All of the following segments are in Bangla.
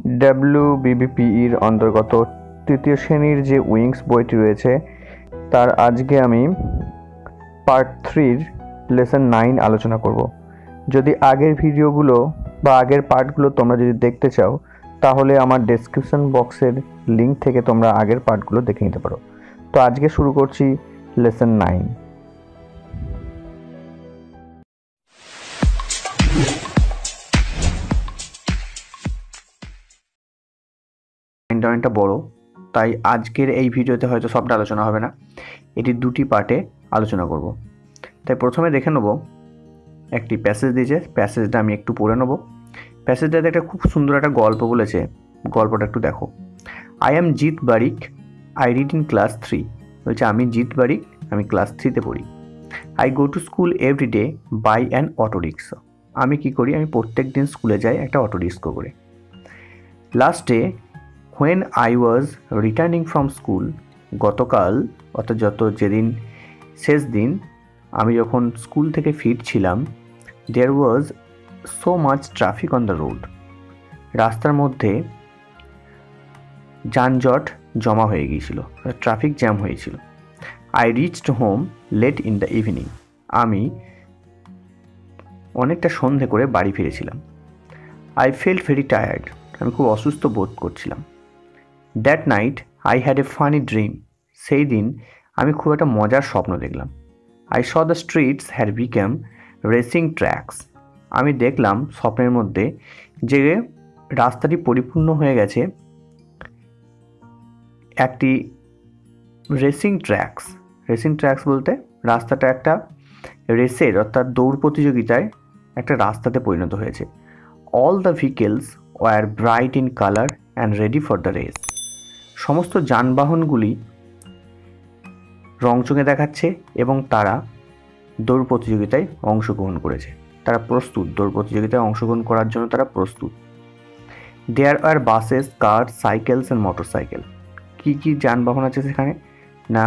WBBPEর অন্তর্গত তৃতীয় শ্রেণীর যে উইংস বইটি রয়েছে তার আজকে আমি পার্ট 3 লেসন 9 আলোচনা করব। যদি আগের ভিডিওগুলো বা আগের পার্টগুলো তোমরা যদি দেখতে চাও তাহলে আমার ডেসক্রিপশন বক্সের লিঙ্ক থেকে তোমরা আগের পার্টগুলো দেখে নিতে পারো। তো আজকে শুরু করছি লেসন 9। অনেকটা বড়, তাই আজকের এই ভিডিওতে হয়তো সবটা আলোচনা হবে না, এটি দুটি পার্টে আলোচনা করব। তাই প্রথমে দেখে নেব একটি প্যাসেজ দিয়েছে, প্যাসেজটা আমি একটু পড়ে নেব। প্যাসেজটাতে একটা খুব সুন্দর একটা গল্প বলেছে, গল্পটা একটু দেখো। I am Jit Barik, I read in class 3। বলছে আমি জিৎ বারিক, আমি ক্লাস 3-তে পড়ি। I go to school every day by an auto rickshaw. আমি কি করি, আমি প্রত্যেক দিন স্কুলে যাই একটা অটো রিক্সা করে। Last day when I was returning from school, গতকাল অর্থাৎ যেদিন শেষ দিন আমি যখন স্কুল থেকে ফিরছিলাম, there was so much traffic on the road, রাস্তার মধ্যে যানজট জমা হয়ে গিয়েছিল, ট্রাফিক জ্যাম হয়েছিল। I reached home late in the evening, আমি অনেকটা সন্ধে করে বাড়ি ফিরেছিলাম। I felt very tired, আমি খুব অসুস্থ বোধ করছিলাম। That night I had a funny dream, সেই দিন আমি খুব একটা মজার স্বপ্ন দেখলাম। I saw the streets had become racing tracks, আমি দেখলাম স্বপ্নের মধ্যে যে রাস্তাটি পরিপূর্ণ হয়ে গেছে একটি রেসিং ট্র্যাকস। রেসিং ট্র্যাকস বলতে রাস্তাটা একটা রেসের অর্থাৎ দৌড় প্রতিযোগিতায় একটা রাস্তাতে পরিণত হয়েছে। All the vehicles were bright in color and ready for the race, সমস্ত যানবাহনগুলি রংচঙে দেখাচ্ছে এবং তারা দৌড় প্রতিযোগিতায় অংশগ্রহণ করেছে, তারা প্রস্তুত, দৌড় প্রতিযোগিতায় অংশগ্রহণ করার জন্য তারা প্রস্তুত। There are buses, cars, cycles and motorcycle, কি কি যানবাহন আছে সেখানে? না,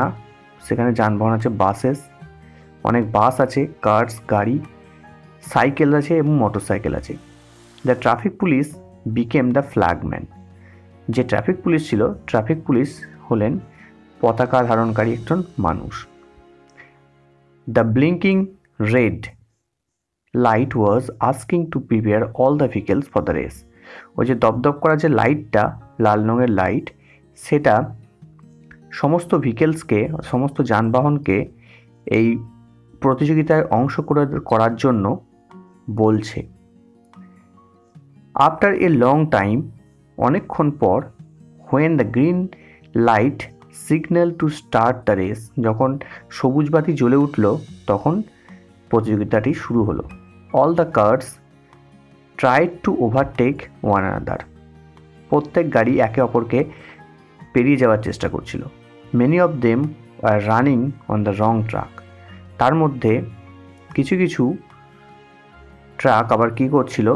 সেখানে যানবাহন আছে বাসেস, অনেক বাস আছে, কার্স গাড়ি, সাইকেল আছে এবং মোটরসাইকেল আছে। The traffic police became the flagman, যে ট্রাফিক পুলিশ ছিল, ট্রাফিক পুলিশ হলেন পতাকা ধারণকারী একজন মানুষ। The blinking red light was asking to prepare all the vehicles for the race, ওই যে দপদপ করা যে লাইটটা, লাল রঙের লাইট, সেটা সমস্ত ভেহিকেলসকে, সমস্ত যানবাহনকে এই প্রতিযোগিতায় অংশ করার জন্য বলছে। আফটার এ লং টাইম, অনেকক্ষণ পর, when the green light signal to start the race, যখন সবুজ বাতি জ্বলে উঠল তখন প্রতিযোগিতাটি শুরু হলো। all the cars tried to overtake one another, প্রত্যেক গাড়ি একে অপরকে পেরিয়ে যাওয়ার চেষ্টা করছিল। many of them were running on the wrong track, তার মধ্যে কিছু কিছু ট্রাক আবার কি করছিল,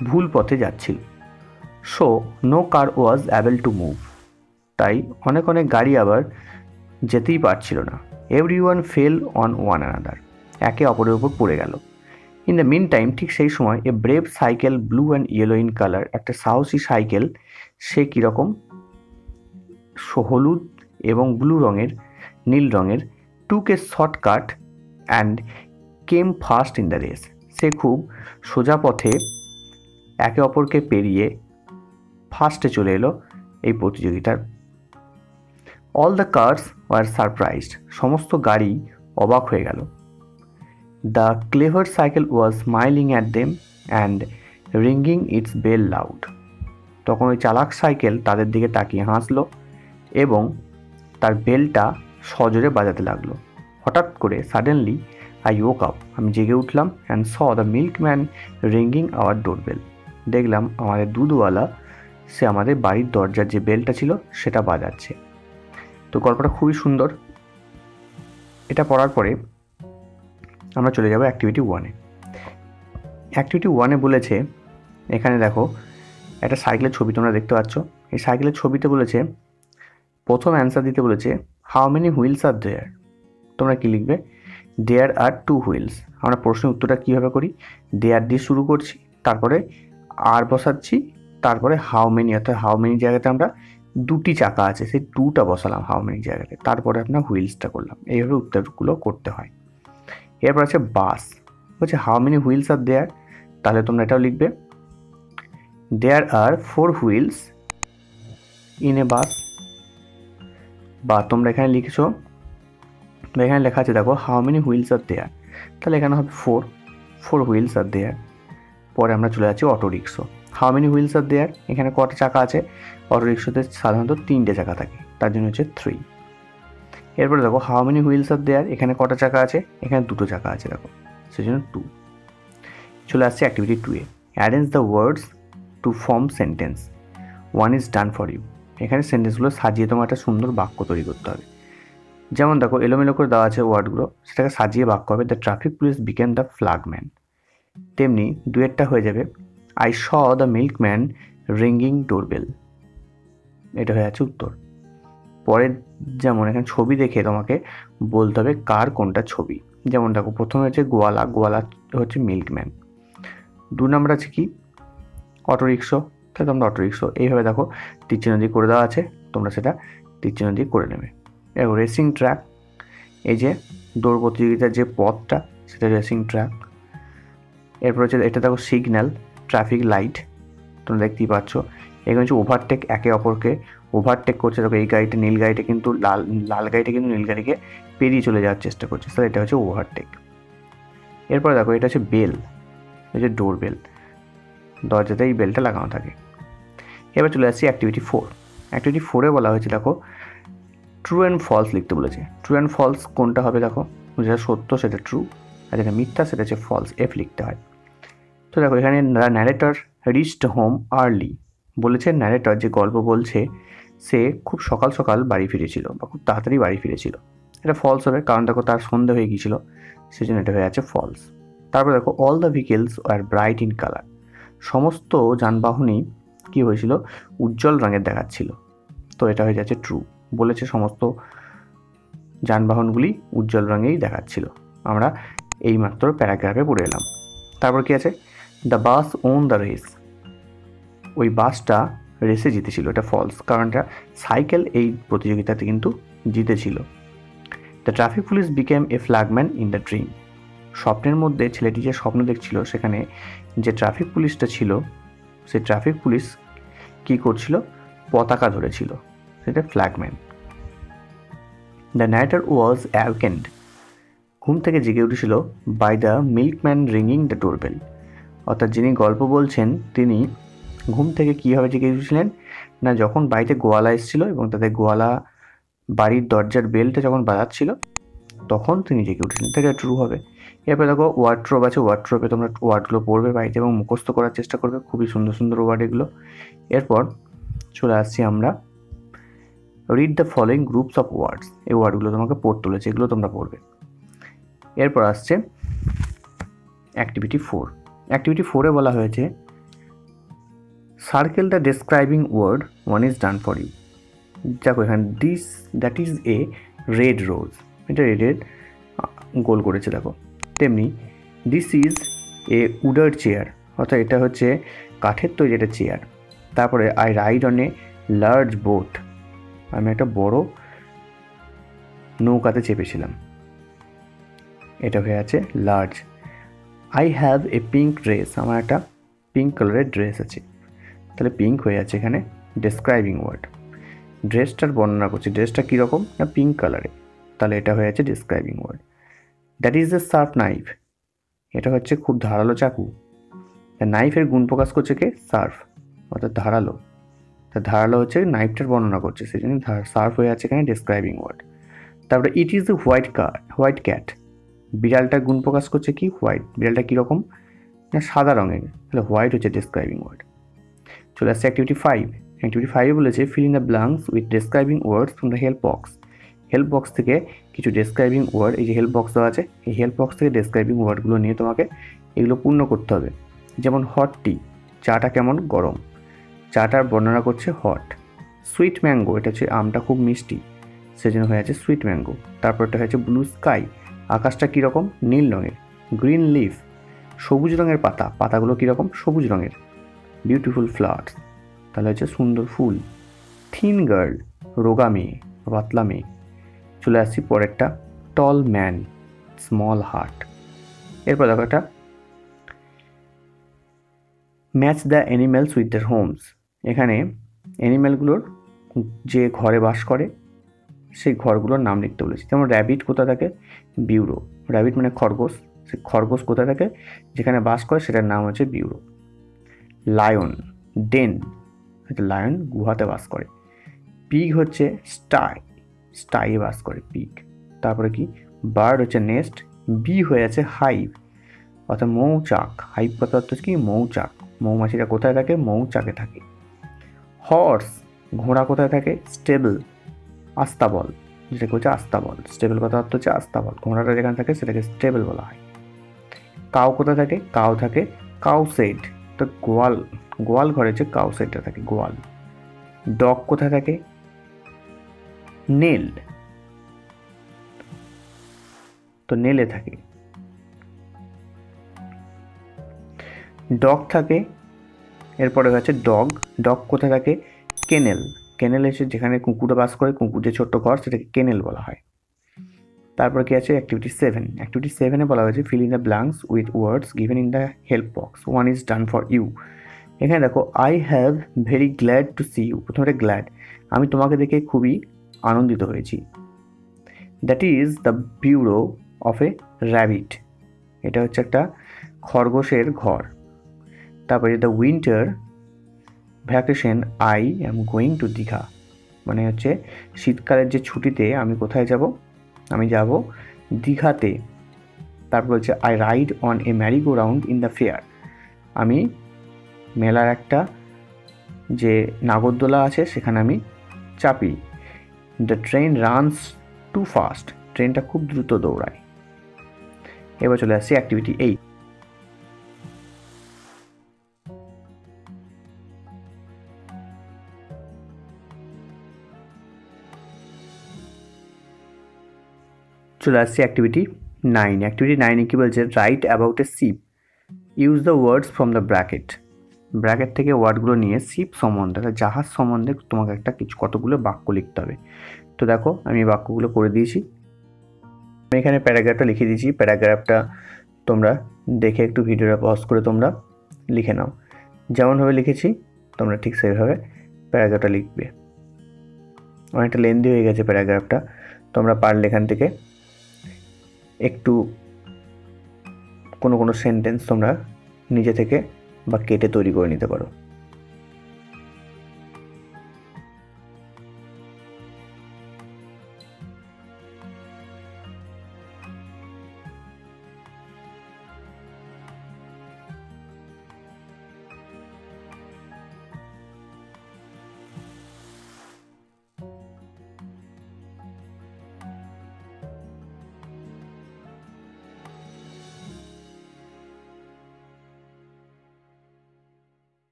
ভুল পথে যাচ্ছিল। So no car was able to move, তাই অনেক অনেক গাড়ি আবার যেতেই পারছিল না। Everyone fell on one another, একে অপরের উপর পড়ে গেল। ইন দ্য মিন টাইম, ঠিক সেই সময়, এ brave cycle blue and yellow in colour, একটা সাহসী সাইকেল, সে কীরকম, হলুদ এবং ব্লু রঙের, নীল রঙের, took a shortcut and came first in the race, সে খুব সোজা পথে একে অপরকে পেরিয়ে ফার্স্টে চলে এলো এই প্রতিযোগিতার। All the cars were surprised, সমস্ত গাড়ি অবাক হয়ে গেল। The clever cycle was smiling at them and ringing its bell loud, তখন ওই চালাক সাইকেল তাদের দিকে তাকিয়ে হাসলো এবং তার বেলটা সজোরে বাজাতে লাগলো। হঠাৎ করে সাডেনলি আই ওক আপ, আমি জেগে উঠলাম, and saw the milkman ringing our doorbell, দেখলাম আমাদের দুধওয়ালা সে আমাদের বাড়ির দরজার যে বেলটা ছিল সেটা বাজাচ্ছে। তো গল্পটা খুবই সুন্দর। এটা পড়ার পরে আমরা চলে যাব অ্যাক্টিভিটি 1-এ। অ্যাক্টিভিটি 1-এ বলেছে, এখানে দেখো একটা সাইকেলের ছবি তোমরা দেখতে পাচ্ছ। এই সাইকেলের ছবিতে বলেছে, প্রথম অ্যান্সার দিতে বলেছে হাউ মেনি হুইলস আর দেয়ার, তোমরা কি লিখবে? দেয়ার আর 2 হুইলস। আমরা প্রশ্নের উত্তরটা কীভাবে করি, দেয়ার দিয়ে শুরু করছি, তারপরে আর বসাচ্ছি, তারপরে হাউ মেনি, অর্থাৎ হাউ মেনি জায়গাতে আমরা দুটি চাকা আছে সেই টুটা বসালাম হাউ মেনি জায়গাতে, তারপরে আপনার হুইলসটা করলাম। এইভাবে উত্তরগুলো করতে হয়। এরপর আছে বাস, বলছে হাউ মেনি হুইলস আর দেয়ার, তাহলে তোমরা এটাও লিখবে দেয়ার আর 4 হুইলস ইন এ বাস। বা তোমরা এখানে লিখেছো, এখানে লেখা আছে দেখো হাউ মেনি হুইলস আর দেয়ার, তাহলে এখানে হবে 4 হুইলস আর দেয়ার। পরে আমরা চলে যাচ্ছি অটো রিক্সো, হাউ মেনি হুইলস আর দেয়ার, এখানে কটা চাকা আছে, অটো রিক্সাতে সাধারণত 3টে চাকা থাকে, তার জন্য হচ্ছে 3। এরপরে দেখো হাউ মেনি হুইলস আর দেয়ার, এখানে কটা চাকা আছে, এখানে 2টো চাকা আছে দেখো, সেই জন্য 2। চলে আসছে অ্যাক্টিভিটি 2 এ, arrange the words to form sentence, 1 is done for you. এখানে সেন্টেন্সগুলো সাজিয়ে তোমার একটা সুন্দর বাক্য তৈরি করতে হবে। যেমন দেখো এলোমেলো করে দেওয়া আছে ওয়ার্ডগুলো, সেটাকে সাজিয়ে বাক্য হবে the traffic police became the flagman. তেমনি ডুয়েটটা হয়ে যাবে I saw the milkman ringing doorbell. এটা হয়ে আছে উত্তর। পরের যেমন এখানে ছবি দেখে তোমাকে বলতে হবে কার কোনটা ছবি। যেমন দেখো প্রথমে হচ্ছে গোয়ালা, গোয়ালা হচ্ছে মিল্কম্যান। 2 নম্বর আছে কি অটো রিক্সো, তাহলে তোমরা অটো রিক্সো। এইভাবে দেখো তীরচিহ্ন দিয়ে করে দেওয়া আছে, তোমরা সেটা তীরচিহ্ন দিয়ে করে নেবে। এরপর রেসিং ট্র্যাক, এই যে দৌড় প্রতিযোগিতার যে পথটা সেটা রেসিং ট্র্যাক। এরপর হচ্ছে এটা দেখো সিগন্যাল, ট্রাফিক লাইট, তোমরা দেখতেই পাচ্ছ। এখানে হচ্ছে ওভারটেক, একে অপরকে ওভারটেক করছে। দেখো এই গাড়িটা নীল গাড়িটা কিন্তু লাল গাড়িটা কিন্তু নীল গাড়িকে পেরিয়ে চলে যাওয়ার চেষ্টা করছে, তাহলে এটা হচ্ছে ওভারটেক। এরপর দেখো এটা হচ্ছে বেল, এই যে ডোর বেল, দরজাতে এই বেলটা লাগানো থাকে। এবার চলে আসছি অ্যাক্টিভিটি 4। অ্যাক্টিভিটি 4-এ বলা হয়েছে দেখো ট্রু অ্যান্ড ফলস লিখতে বলেছে। ট্রু অ্যান্ড ফলস কোনটা হবে দেখো, যেটা সত্য সেটা ট্রু, আর যেটা মিথ্যা সেটা হচ্ছে ফলস, এফ লিখতে হয়। তো দেখো এখানে ন্যারেটর রিচড হোম আর্লি, বলেছে ন্যারেটর যে গল্প বলছে সে খুব সকাল সকাল বাড়ি ফিরেছিল বা খুব তাড়াতাড়ি বাড়ি ফিরেছিল। এটা ফলস হবে, কারণ দেখো তার সন্ধে হয়ে গিয়েছিল, সেই জন্য এটা হয়ে আছে ফলস। তারপর দেখো all the vehicles are bright in colour, সমস্ত যানবাহনই কী হয়েছিল উজ্জ্বল রঙের দেখাচ্ছিল, তো এটা হয়ে যাচ্ছে ট্রু। বলেছে সমস্ত যানবাহনগুলি উজ্জ্বল রঙেই দেখাচ্ছিল, আমরা এইমাত্র প্যারাগ্রাফে পড়ে এলাম। তারপর কি আছে the bus won the race, ওই বাসটা রেসে জিতেছিল, এটা ফলস, কারণ এটা সাইকেল এই প্রতিযোগিতাতে কিন্তু জিতেছিল। The traffic police became a flagman in the dream, স্বপ্নের মধ্যে ছেলেটি যে স্বপ্ন দেখছিল সেখানে যে ট্রাফিক পুলিশটা ছিল সেই ট্রাফিক পুলিশ কী করছিল, পতাকা ধরেছিল, সেটা ফ্ল্যাগম্যান। দ্য নাইটার ওয়াজ অ্যাওকেন্ড, ঘুম থেকে জেগে উঠেছিল by the milkman ringing the doorbell, অর্থাৎ যিনি গল্প বলছেন তিনি ঘুম থেকে কীভাবে জেগে উঠেছিলেন না, যখন বাড়িতে গোয়ালা এসেছিল এবং তাদের গোয়ালা বাড়ির দরজার বেলটা যখন বাজাচ্ছিল তখন তিনি জেগে উঠেছিলেন, তাই এটা ট্রু হবে। এরপরে দেখো ওয়ার্ড্রোব আছে, ওয়ার্ড্রোবে তোমরা ওয়ার্ডগুলো পড়বে বাড়িতে এবং মুখস্থ করার চেষ্টা করবে, খুবই সুন্দর সুন্দর ওয়ার্ড এগুলো। এরপর চলে আসছি আমরা read the following groups of words, এই ওয়ার্ডগুলো তোমাকে পড়তে তুলেছে, এগুলো তোমরা পড়বে। এরপর আসছে অ্যাক্টিভিটি 4। অ্যাক্টিভিটি 4-এ বলা হয়েছে circle the describing word, 1 is done for you. দেখো এখানে that is a red rose, এটা রেডের গোল করেছে দেখো। তেমনি this is a wooden chair, অর্থাৎ এটা হচ্ছে কাঠের তৈরি একটা চেয়ার। তারপরে I ride on a large boat, আমি একটা বড় নৌকাতে চেপেছিলাম, এটা হয়ে আছে large. I have a pink dress, আমার একটা পিঙ্ক কালারের ড্রেস আছে, তাহলে পিঙ্ক হয়ে আছে এখানে ডেসক্রাইবিং ওয়ার্ড। ড্রেসটার বর্ণনা করছে, ড্রেসটা কীরকম না পিঙ্ক কালারে, তাহলে এটা হয়ে আছে describing word. That is a sharp knife, এটা হচ্ছে খুব ধারালো চাকু। নাইফের গুণ প্রকাশ করছে কে, শার্প, অর্থাৎ ধারালো, তা ধারালো হচ্ছে নাইফটার বর্ণনা করছে, সেই জন্য শার্প হয়ে আছে এখানে ডেসক্রাইবিং ওয়ার্ড। তারপরে it is a white cat, বিড়ালটার গুণ প্রকাশ করছে কি হোয়াইট, বিড়ালটা কীরকম না সাদা রঙের, তাহলে হোয়াইট হচ্ছে ডেসক্রাইবিং ওয়ার্ড। চলে আসছে অ্যাক্টিভিটি 5। অ্যাক্টিভিটি 5-এ বলেছে feel in the blanks with describing words from the help box. Help box থেকে কিছু ডেসক্রাইবিং ওয়ার্ড, এই যে হেল্প বক্স দেওয়া আছে, এই হেল্প বক্স থেকে ডেসক্রাইবিং ওয়ার্ডগুলো নিয়ে তোমাকে এগুলো পূর্ণ করতে হবে। যেমন হট টি, চাটা কেমন গরম, চাটার বর্ণনা করছে হট। সুইট ম্যাঙ্গো, এটা হচ্ছে আমটা খুব মিষ্টি, সেজন্য হয়ে আছে সুইট ম্যাঙ্গো। তারপর এটা হচ্ছে ব্লু স্কাই, আকাশটা কীরকম নীল রঙের। গ্রিন লিফ, সবুজ রঙের পাতা, পাতাগুলো কীরকম সবুজ রঙের। বিউটিফুল ফ্লাওয়ার্স, তাহলে হচ্ছে সুন্দর ফুল। থিন গার্ল, রোগা মেয়ে, পাতলা মেয়ে। চলে আসছি পরেরটা, টল ম্যান, স্মল হার্ট। এরপর দেখো একটা, match the animals with their Holmes. এখানে অ্যানিম্যালগুলোর যে ঘরে বাস করে সেই ঘরগুলোর নাম লিখতে বলেছি। যেমন র্যাবিট কোথা থাকে? বিউরো। র্যাবিট মানে খরগোশ, সে খরগোশ কোথা থাকে যেখানে বাস করে সেটার নাম হচ্ছে বিউরো। লায়ন, ডেন, লায়ন গুহাতে বাস করে। পিগ হচ্ছে স্টাই, স্টাইয়ে বাস করে পিগ। তারপরে কি, বার্ড হচ্ছে নেস্ট, বি হয়ে আছে হাইভ অর্থাৎ মৌচাক। হাইভ কথা হচ্ছে কি, মৌচাক। মৌমাছিরা কোথায় থাকে? মৌচাকে থাকে। হর্স, ঘোড়া কোথায় থাকে? স্টেবল, আস্তাবল, যেটাকে হচ্ছে আস্তাবল। স্টেবল কথা অর্থ হচ্ছে আস্তাবল। ঘোড়াটা যেখানে থাকে সেটাকে স্টেবল বলা হয়। কাউ কোথায় থাকে? কাউ থাকে কাউ সেড, তো গোয়াল, গোয়াল ঘরে যে কাউ সেডটা থাকে গোয়াল। ডগ কোথায় থাকে? নেল, তো নেলে থাকে। ডগ থাকে, এরপরে হচ্ছে ডগ। ডগ কোথায় থাকে? কেনেল। কেনেল এসে যেখানে কুকুরটা বাস করে, কুকুর যে ছোট্ট ঘর সেটাকে কেনেল বলা হয়। তারপর কি আছে, অ্যাক্টিভিটি 7। অ্যাক্টিভিটি 7-এ বলা হয়েছে fill in the blanks with words given in the help box. One is done for you. এখানে দেখো, I have very glad to see you. প্রথমে গ্ল্যাড, আমি তোমাকে দেখে খুবই আনন্দিত হয়েছি। That is the bureau of a rabbit, এটা হচ্ছে একটা খরগোশের ঘর। তারপরে the winter vacation I am going to Digha, মানে হচ্ছে শীতকালের যে ছুটিতে আমি কোথায় যাব? আমি যাব দীঘাতে। তারপর হচ্ছে I ride on a merry go round in the fair, আমি মেলার একটা যে নাগরদোলা আছে সেখানে আমি চাপি। The train runs too fast, ট্রেনটা খুব দ্রুত দৌড়ায়। এবার চলে আসছি অ্যাক্টিভিটি 8। চলে আসছি অ্যাক্টিভিটি 9। অ্যাক্টিভিটি 9-এ কী বলছে? Right about a ship, use the words from the bracket. Bracket থেকে ওয়ার্ডগুলো নিয়ে শিপ সম্বন্ধে, জাহাজ সম্বন্ধে তোমাকে একটা কিছু কতগুলো বাক্য লিখতে হবে। তো দেখো আমি বাক্যগুলো করে দিয়েছি, আমি এখানে প্যারাগ্রাফটা লিখে দিয়েছি। প্যারাগ্রাফটা তোমরা দেখে একটু ভিডিওটা পজ করে তোমরা লিখে নাও। যেমনভাবে লিখেছি তোমরা ঠিক সেইভাবে প্যারাগ্রাফটা লিখবে। অনেকটা লেন্দি হয়ে গেছে প্যারাগ্রাফটা, তোমরা পারলে এখান থেকে একটু কোনো সেন্টেন্স তোমরা নিজে থেকে বা কেটে তৈরি করে নিতে পারো।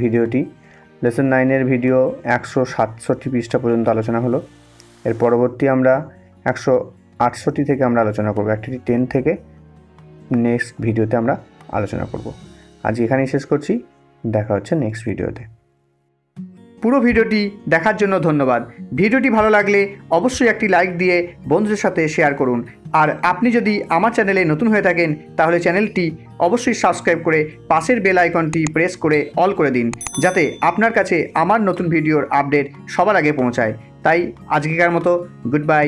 ভিডিওটি লেসন 9-এর ভিডিও 167 পৃষ্ঠা পর্যন্ত আলোচনা হলো। এর পরবর্তী আমরা 168 থেকে আমরা আলোচনা করব। অ্যাক্টিভিটি 10 থেকে নেক্সট ভিডিওতে আমরা আলোচনা করব। আজ এখানেই শেষ করছি, দেখা হচ্ছে নেক্সট ভিডিওতে। পুরো ভিডিওটি দেখার জন্য ধন্যবাদ। ভিডিওটি ভালো লাগলে অবশ্যই একটি লাইক দিয়ে বন্ধুদের সাথে শেয়ার করুন। আর আপনি যদি আমার চ্যানেলে নতুন হয়ে থাকেন তাহলে চ্যানেলটি অবশ্যই সাবস্ক্রাইব করে পাশের বেল আইকনটি প্রেস করে অল করে দিন, যাতে আপনার কাছে আমার নতুন ভিডিওর আপডেট সবার আগে পৌঁছায়। তাই আজকেকার মতো গুড বাই।